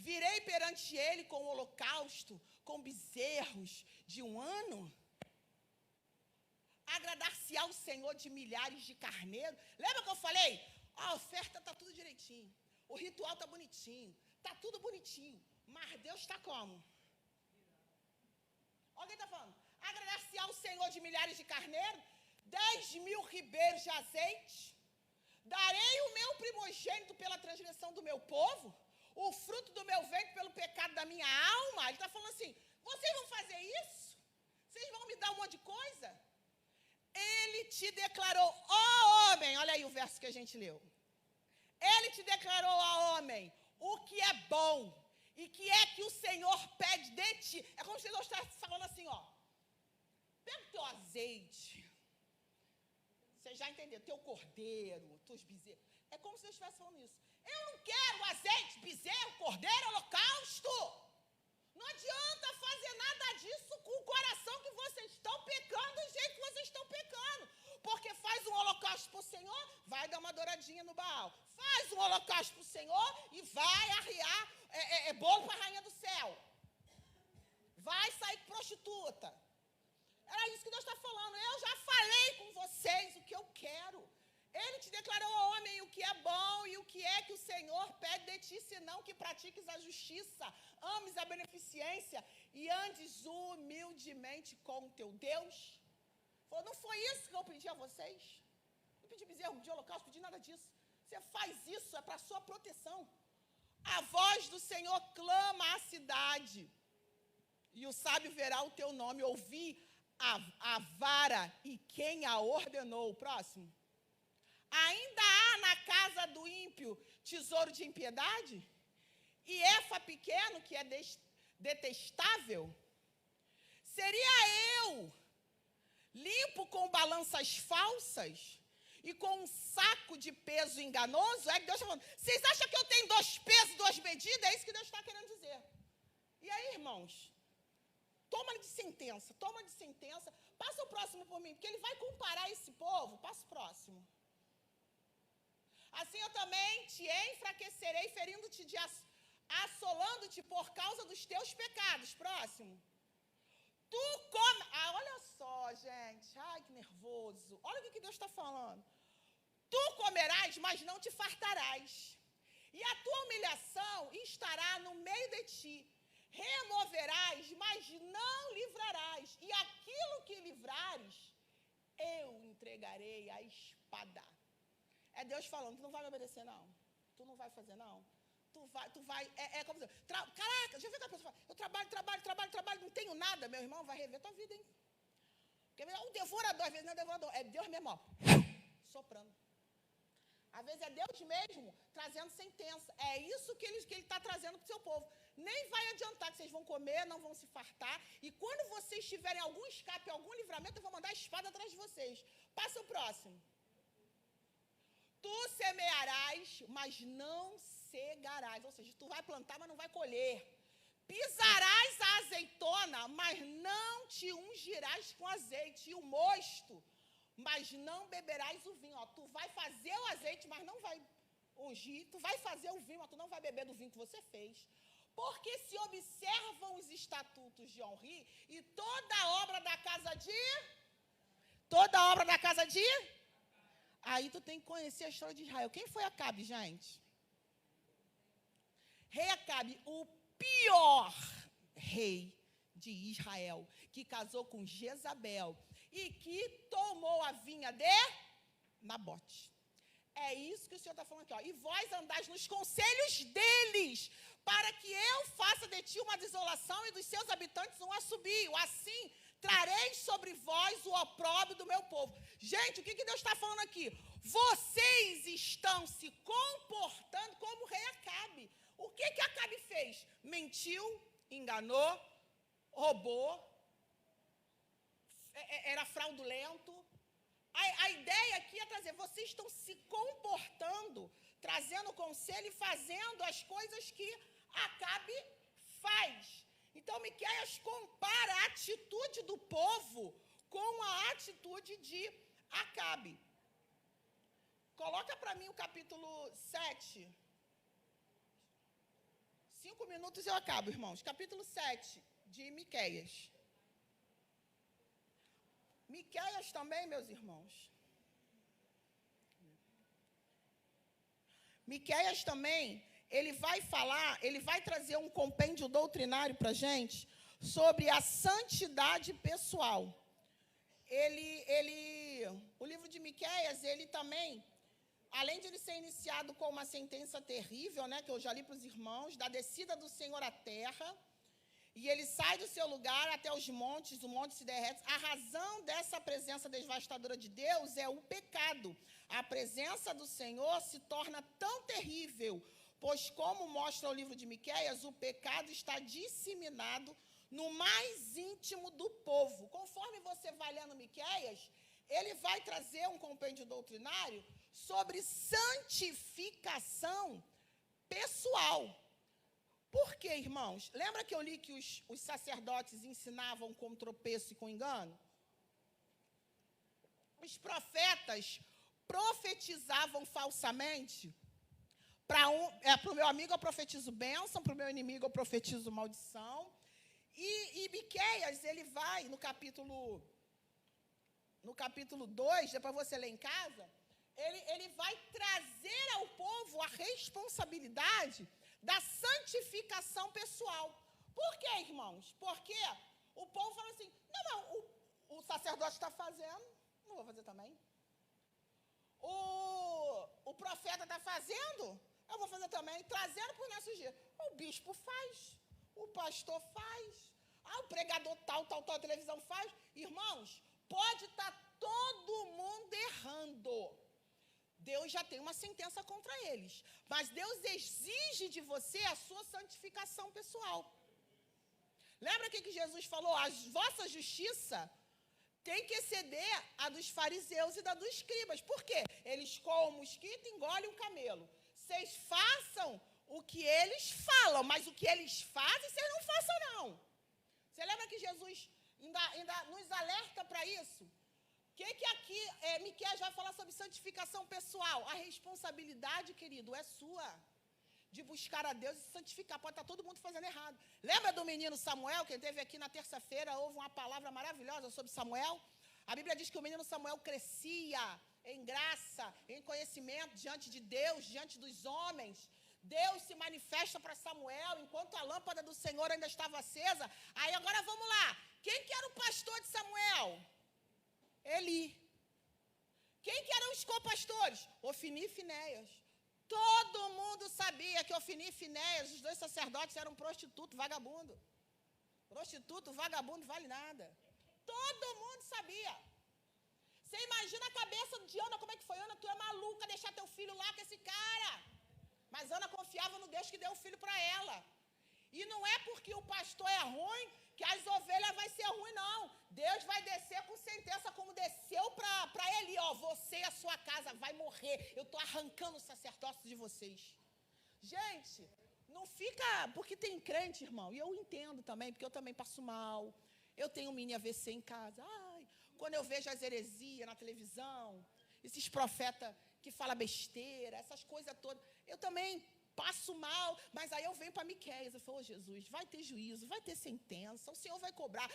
Virei perante Ele com holocausto, com bezerros de 1 ano? Agradar-se-á o Senhor de milhares de carneiros? Lembra que eu falei? A oferta está tudo direitinho, o ritual está bonitinho, está tudo bonitinho, mas Deus está como? Alguém está falando? Agradar-se-á o Senhor de milhares de carneiros? 10.000 ribeiros de azeite? Darei o meu primogênito pela transgressão do meu povo? O fruto do meu ventre pelo pecado da minha alma? Ele está falando assim, vocês vão fazer isso? Vocês vão me dar um monte de coisa? Ele te declarou, ó homem, olha aí o verso que a gente leu. Ele te declarou, ó homem, o que é bom e que é que o Senhor pede de ti. É como se Deus estivesse falando assim, ó. Pega o teu azeite. Você já entendeu? Teu cordeiro, teus bezerros. É como se Deus estivesse falando isso. Eu não quero azeite, bezerro, cordeiro, holocausto. Não adianta fazer nada disso com o coração que vocês estão pecando do jeito que vocês estão pecando. Porque faz um holocausto para o Senhor, vai dar uma douradinha no Baal. Faz um holocausto para o Senhor e vai arriar bolo para a rainha do céu. Vai sair prostituta. Era isso que Deus está falando. Eu já falei com vocês o que eu quero. Ele te declarou, homem, o que é bom e o que é que o Senhor pede de ti, senão que pratiques a justiça, ames a beneficência e andes humildemente com o teu Deus. Falou, não foi isso que eu pedi a vocês? Não pedi bezerro, não pedi holocausto, não pedi nada disso. Você faz isso, é para a sua proteção. A voz do Senhor clama à cidade, e o sábio verá o teu nome. Ouvi a vara e quem a ordenou. Próximo. Ainda há na casa do ímpio tesouro de impiedade? E Efa pequeno, que é detestável? Seria eu limpo com balanças falsas e com um saco de peso enganoso? É que Deus está falando, vocês acham que eu tenho 2 pesos, 2 medidas? É isso que Deus está querendo dizer. E aí, irmãos, toma de sentença, passa o próximo por mim, porque ele vai comparar esse povo, passa o próximo. Assim eu também te enfraquecerei, ferindo-te, assolando-te por causa dos teus pecados. Próximo. Tu come... olha só, gente. Ai, que nervoso. Olha o que Deus está falando. Tu comerás, mas não te fartarás. E a tua humilhação estará no meio de ti. Removerás, mas não livrarás. E aquilo que livrares, eu entregarei à espada. É Deus falando, tu não vai me obedecer, não. Tu não vai fazer, não. Tu vai, como dizer, caraca, já viu que a pessoa fala, eu trabalho, não tenho nada, meu irmão, vai rever tua vida, hein? Porque o devorador, às vezes não é devorador, é Deus mesmo, ó, soprando. Às vezes é Deus mesmo trazendo sentença. É isso que ele está trazendo para o seu povo. Nem vai adiantar que vocês vão comer, não vão se fartar. E quando vocês tiverem algum escape, algum livramento, eu vou mandar a espada atrás de vocês. Passa o próximo. Tu semearás, mas não cegarás. Ou seja, tu vai plantar, mas não vai colher. Pisarás a azeitona, mas não te ungirás com azeite. E o mosto, mas não beberás o vinho. Ó, tu vai fazer o azeite, mas não vai ungir. Tu vai fazer o vinho, mas tu não vai beber do vinho que você fez. Porque se observam os estatutos de Onri e toda a obra da casa de... Aí tu tem que conhecer a história de Israel. Quem foi Acabe, gente? Rei Acabe, o pior rei de Israel, que casou com Jezabel e que tomou a vinha de Nabote. É isso que o Senhor está falando aqui, ó. E vós andais nos conselhos deles, para que eu faça de ti uma desolação e dos seus habitantes um assobio. Assim, trarei sobre vós o opróbrio do meu povo. Gente, o que Deus está falando aqui? Vocês estão se comportando como o rei Acabe. O que Acabe fez? Mentiu, enganou, roubou, era fraudulento. A ideia aqui é trazer, vocês estão se comportando, trazendo conselho e fazendo as coisas que Acabe faz. Então, Miqueias compara a atitude do povo com a atitude de Acabe. Coloca para mim o capítulo 7. 5 minutos eu acabo, irmãos. Capítulo 7 de Miqueias. Miqueias também, meus irmãos. Miqueias também, ele vai falar, ele vai trazer um compêndio doutrinário para a gente sobre a santidade pessoal. O livro de Miqueias, ele também, além de ele ser iniciado com uma sentença terrível, né, que eu já li para os irmãos, da descida do Senhor à terra, e ele sai do seu lugar até os montes, o monte se derrete. A razão dessa presença devastadora de Deus é o pecado. A presença do Senhor se torna tão terrível, pois, como mostra o livro de Miqueias, o pecado está disseminado no mais íntimo do povo. Conforme você vai lendo Miqueias, ele vai trazer um compêndio doutrinário sobre santificação pessoal. Por quê, irmãos? Lembra que eu li que os sacerdotes ensinavam com tropeço e com engano? Os profetas profetizavam falsamente. Para o meu amigo eu profetizo bênção, para o meu inimigo eu profetizo maldição. E Miqueias, ele vai no capítulo 2, depois você lê em casa, ele vai trazer ao povo a responsabilidade da santificação pessoal. Por quê, irmãos? Porque o povo fala assim, não, o sacerdote está fazendo, não vou fazer também. O profeta está fazendo, eu vou fazer também, trazendo para os nossos dias. O bispo faz, o pastor faz, o pregador tal, a televisão faz. Irmãos, pode estar todo mundo errando. Deus já tem uma sentença contra eles. Mas Deus exige de você a sua santificação pessoal. Lembra que Jesus falou? A vossa justiça tem que exceder a dos fariseus e da dos escribas. Por quê? Eles comem o mosquito e engolem um camelo. Vocês façam o que eles falam, mas o que eles fazem, vocês não façam, não. Você lembra que Jesus ainda nos alerta para isso? O que aqui Miqueias vai falar sobre santificação pessoal? A responsabilidade, querido, é sua, de buscar a Deus e se santificar. Pode estar todo mundo fazendo errado. Lembra do menino Samuel, que teve aqui na terça-feira, houve uma palavra maravilhosa sobre Samuel? A Bíblia diz que o menino Samuel crescia em graça, em conhecimento, diante de Deus, diante dos homens. Deus se manifesta para Samuel, enquanto a lâmpada do Senhor ainda estava acesa. Aí agora vamos lá. Quem que era o pastor de Samuel? Eli. Quem que eram os copastores? Ofni e Finéias. Todo mundo sabia que Ofni e Finéias, os dois sacerdotes, eram prostituto, vagabundo. Prostituto, vagabundo, vale nada. Todo mundo sabia. Você imagina a cabeça de Ana, como é que foi? Ana, tu é maluca deixar teu filho lá com esse cara. Mas Ana confiava no Deus que deu o filho para ela. E não é porque o pastor é ruim que as ovelhas vai ser ruim, não. Deus vai descer com sentença como desceu para Eli. Ó, você e a sua casa vai morrer. Eu estou arrancando o sacerdócio de vocês. Gente, não fica... Porque tem crente, irmão, e eu entendo também, porque eu também passo mal. Eu tenho um mini AVC em casa. Ai, quando eu vejo as heresias na televisão, esses profetas que falam besteira, essas coisas todas, eu também passo mal, mas aí eu venho para Miqueias, eu falo, oh, Jesus, vai ter juízo, vai ter sentença, o Senhor vai cobrar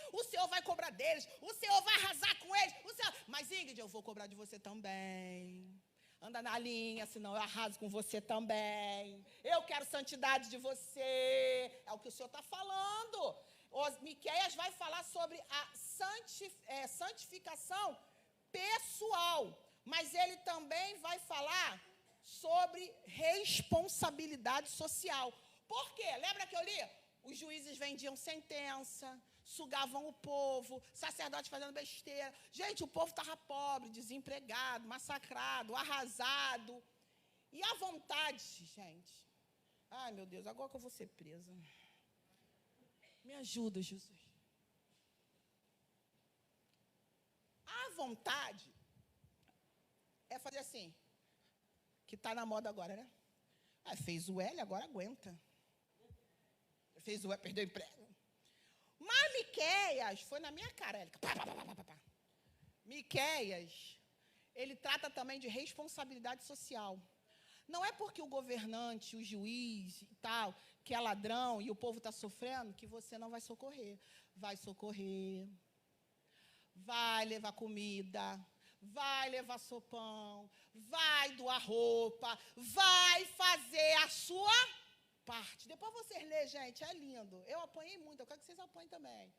deles, o Senhor vai arrasar com eles, mas Ingrid, eu vou cobrar de você também. Anda na linha, senão eu arraso com você também. Eu quero santidade de você. É o que o Senhor está falando. Miqueias vai falar sobre a santificação pessoal, mas ele também vai falar sobre responsabilidade social. Por quê? Lembra que eu li? Os juízes vendiam sentença, sugavam o povo, sacerdotes fazendo besteira. Gente, o povo estava pobre, desempregado, massacrado, arrasado. E a vontade, gente. Ai, meu Deus, agora que eu vou ser presa. Me ajuda, Jesus. A vontade é fazer assim, que está na moda agora, né? Ah, fez o L, agora aguenta. Fez o L, perdeu o emprego. Mas Miqueias, foi na minha cara, ele, Miqueias, ele trata também de responsabilidade social. Não é porque o governante, o juiz e tal, que é ladrão e o povo está sofrendo, que você não vai socorrer. Vai socorrer, vai levar comida, vai levar sopão, vai doar roupa, vai fazer a sua parte. Depois vocês lêem, gente, é lindo. Eu apanhei muito, eu quero que vocês apanhem também.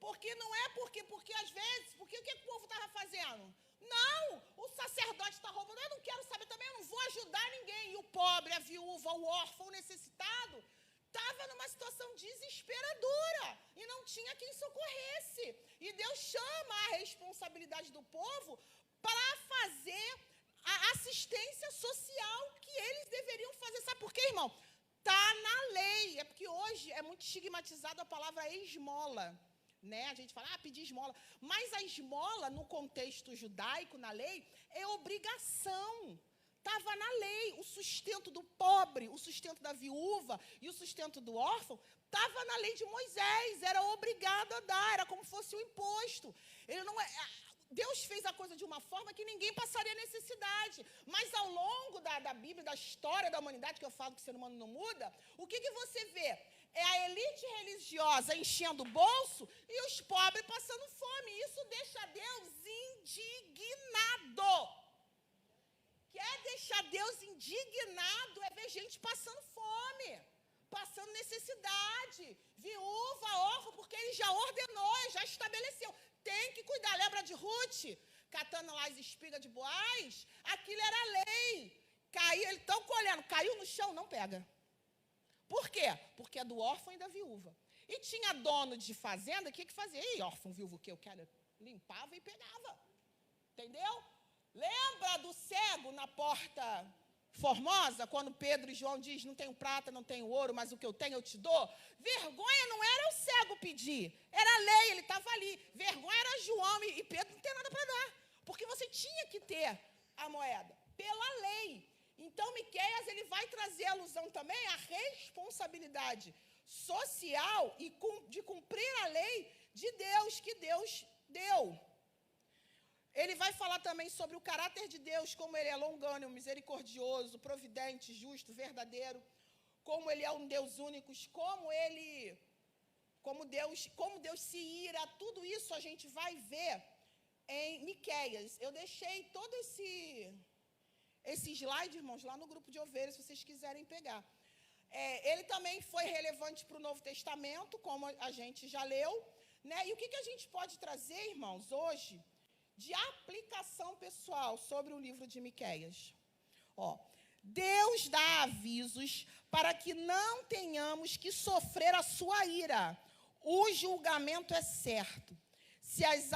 Porque não é porque às vezes, porque o que o povo estava fazendo? Não, o sacerdote está roubando, eu não quero saber também, eu não vou ajudar ninguém. E o pobre, a viúva, o órfão, o necessitado, estava numa situação desesperadora e não tinha quem socorresse. E Deus chama a responsabilidade do povo para fazer a assistência social que eles deveriam fazer. Sabe por quê, irmão? Está na lei. É porque hoje é muito estigmatizado a palavra esmola. Né? A gente fala, pedir esmola. Mas a esmola, no contexto judaico, na lei, é obrigação. Estava na lei. O sustento do pobre, o sustento da viúva e o sustento do órfão, estava na lei de Moisés. Era obrigado a dar, era como fosse um imposto. Ele não é... Deus fez a coisa de uma forma que ninguém passaria necessidade. Mas ao longo da Bíblia, da história da humanidade, que eu falo que o ser humano não muda, o que você vê? É a elite religiosa enchendo o bolso e os pobres passando fome. Isso deixa Deus indignado. Quer deixar Deus indignado é ver gente passando fome, passando necessidade, viúva, órfã, porque ele já ordenou, já estabeleceu. Tem que cuidar. Lembra de Ruth? Catando lá as espigas de Boaz? Aquilo era lei. Caiu, eles estão colhendo, caiu no chão, não pega. Por quê? Porque é do órfão e da viúva. E tinha dono de fazenda, o que fazia? E órfão, viúvo, o que eu quero? Limpava e pegava. Entendeu? Lembra do cego na porta Formosa, quando Pedro e João diz, não tenho prata, não tenho ouro, mas o que eu tenho eu te dou? Vergonha não era o cego pedir, era a lei, ele estava ali. Vergonha era João e Pedro não tem nada para dar, porque você tinha que ter a moeda, pela lei. Então, Miqueias, ele vai trazer alusão também à responsabilidade social e de cumprir a lei de Deus, que Deus deu. Ele vai falar também sobre o caráter de Deus, como ele é longânimo, misericordioso, providente, justo, verdadeiro, como ele é um Deus único, como Deus se ira. Tudo isso a gente vai ver em Miqueias. Eu deixei todo esse slide, irmãos, lá no grupo de ovelhas, se vocês quiserem pegar. Ele também foi relevante para o Novo Testamento, como a gente já leu, né? E o que a gente pode trazer, irmãos, hoje, de aplicação pessoal sobre o livro de Miqueias? Deus dá avisos para que não tenhamos que sofrer a sua ira. O julgamento é certo. Se as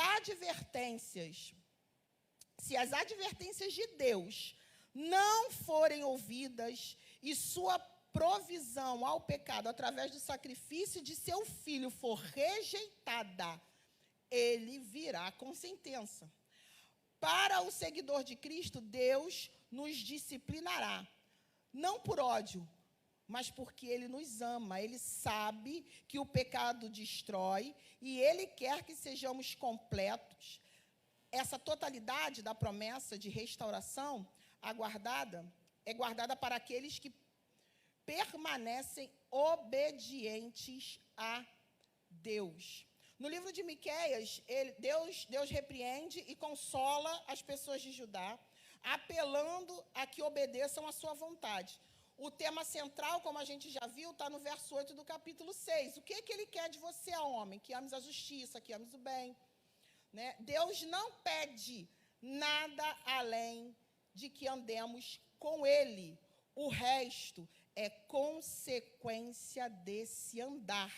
advertências de Deus não forem ouvidas e sua provisão ao pecado através do sacrifício de seu filho for rejeitada, ele virá com sentença. Para o seguidor de Cristo, Deus nos disciplinará, não por ódio, mas porque Ele nos ama. Ele sabe que o pecado destrói e Ele quer que sejamos completos. Essa totalidade da promessa de restauração é guardada para aqueles que permanecem obedientes a Deus. No livro de Miqueias, Deus repreende e consola as pessoas de Judá, apelando a que obedeçam à sua vontade. O tema central, como a gente já viu, está no verso 8 do capítulo 6. O que ele quer de você, homem? Que ames a justiça, que ames o bem. Né? Deus não pede nada além de que andemos com ele. O resto é consequência desse andar.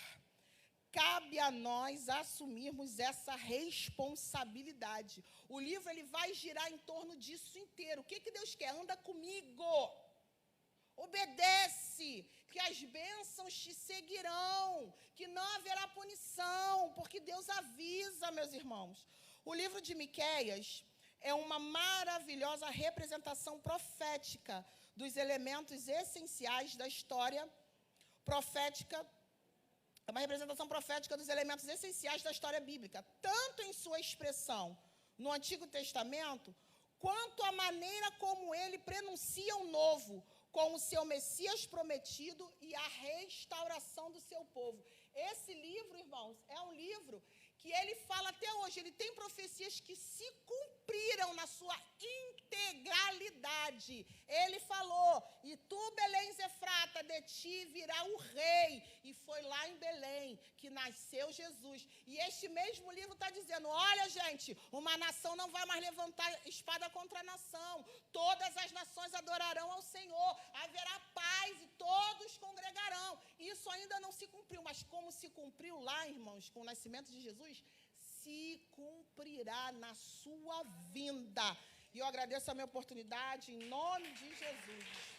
Cabe a nós assumirmos essa responsabilidade. O livro ele vai girar em torno disso inteiro. O que Deus quer? Anda comigo. Obedece, que as bênçãos te seguirão, que não haverá punição, porque Deus avisa, meus irmãos. O livro de Miqueias é uma maravilhosa representação profética dos elementos essenciais da história profética. É uma representação profética dos elementos essenciais da história bíblica, tanto em sua expressão no Antigo Testamento, quanto a maneira como ele prenuncia o novo, com o seu Messias prometido e a restauração do seu povo. Esse livro, irmãos, é um livro que ele fala até hoje, ele tem profecias que se cumpriram na sua integralidade. Ele falou, e tu, Belém Efrata, de ti virá o rei. E foi lá em Belém que nasceu Jesus. E este mesmo livro está dizendo, olha, gente, uma nação não vai mais levantar espada contra a nação. Todas as nações adorarão ao Senhor. Haverá paz e todos congregarão. Isso ainda não se cumpriu, mas como se cumpriu lá, irmãos, com o nascimento de Jesus, se cumprirá na sua vinda. E eu agradeço a minha oportunidade em nome de Jesus.